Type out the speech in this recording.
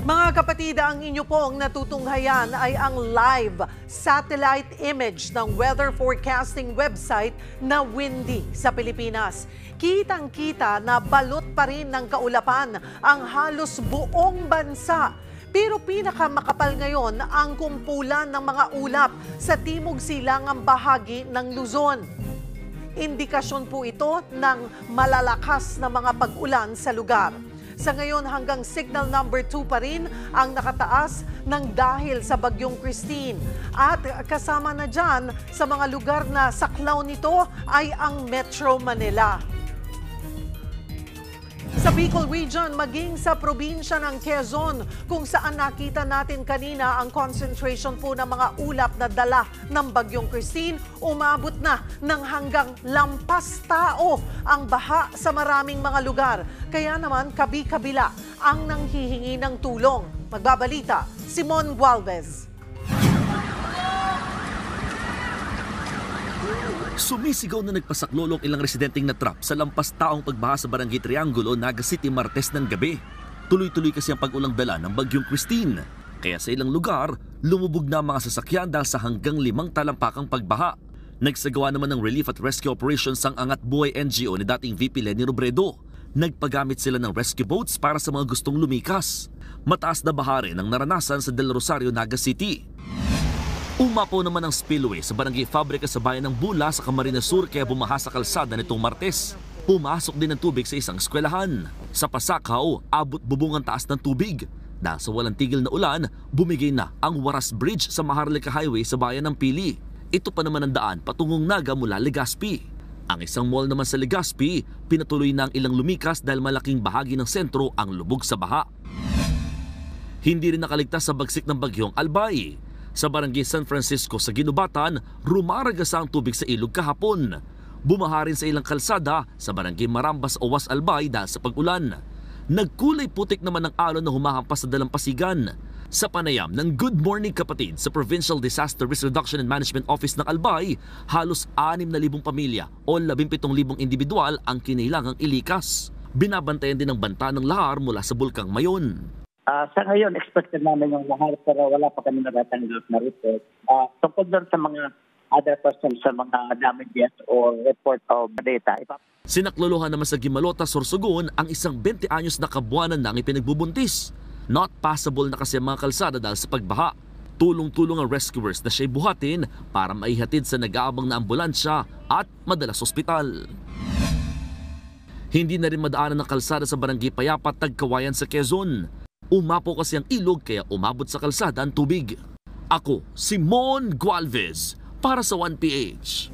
Mga kapatid, ang inyo pong natutunghayan ay ang live satellite image ng weather forecasting website na Windy sa Pilipinas. Kitang-kita na balot pa rin ng kaulapan ang halos buong bansa. Pero pinakamakapal ngayon ang kumpulan ng mga ulap sa timog silangang bahagi ng Luzon. Indikasyon po ito ng malalakas na mga pag-ulan sa lugar. Sa ngayon hanggang signal number 2 pa rin ang nakataas ng dahil sa bagyong Christine. At kasama na dyan sa mga lugar na saklaw nito ay ang Metro Manila. Sa Bicol Region, maging sa probinsya ng Quezon, kung saan nakita natin kanina ang concentration po ng mga ulap na dala ng bagyong Christine, umabot na ng hanggang lampas tao ang baha sa maraming mga lugar. Kaya naman kabi-kabila ang nanghihingi ng tulong. Magbabalita, Simon Gualvez. Sumisigaw na nagpasaklolong ilang residenteng natrap sa lampas taong pagbaha sa Barangay Triangulo, Naga City, Martes ng gabi. Tuloy-tuloy kasi ang pag-ulang dala ng bagyong Christine. Kaya sa ilang lugar, lumubog na ang mga sasakyan dahil sa hanggang 5 talampakang pagbaha. Nagsagawa naman ng relief at rescue operations ang Angat Buhay NGO ni dating VP Lenny Robredo. Nagpagamit sila ng rescue boats para sa mga gustong lumikas. Mataas na baha rin ang naranasan sa Del Rosario, Naga City. Umapaw naman ang spillway sa Barangay Fabrica sa bayan ng Bula sa Camarines Sur kaya bumaha sa kalsada nitong Martes. Pumasok din ng tubig sa isang eskwelahan. Sa Pasakaw, abot bubong ang taas ng tubig. Dahil sa walang tigil na ulan, bumigay na ang Waras Bridge sa Maharlika Highway sa bayan ng Pili. Ito pa naman ang daan patungong Naga mula Legazpi. Ang isang mall naman sa Legazpi, pinatuloy na ang ilang lumikas dahil malaking bahagi ng sentro ang lubog sa baha. Hindi rin nakaligtas sa bagsik ng bagyong Albay. Sa Barangay San Francisco sa Ginubatan, rumaragasa ang tubig sa ilog kahapon. Bumaha rin sa ilang kalsada sa Barangay Marambas o Was Albay dahil sa pag-ulan. Nagkulay putik naman ang alon na humahampas sa dalampasigan. Sa panayam ng Good Morning Kapatid sa Provincial Disaster Risk Reduction and Management Office ng Albay, halos 6,000 pamilya o 17,000 individual ang kinailangang ilikas. Binabantayan din ang banta ng lahar mula sa Bulkang Mayon. Sa ngayon, expected namin yung lahat pero wala pa kami natatanggap na report. Tungkol doon sa mga other persons sa mga damages or report of data. Sinaklolohan naman sa Gimalota, Sorsogon ang isang 20 anyos na kabuanan nang ipinagbubuntis. Not passable na kasi ang mga kalsada dahil sa pagbaha. Tulong-tulong ang rescuers na siya'y buhatin para maihatid sa nag-aabang na ambulansya at madalas ospital. Hindi na rin madaanan ng kalsada sa Barangay Payapa, Tagkawayan sa Quezon. Umapo kasi ang ilog kaya umabot sa kalsada ang tubig. Ako, Simon Gualvez, para sa 1PH.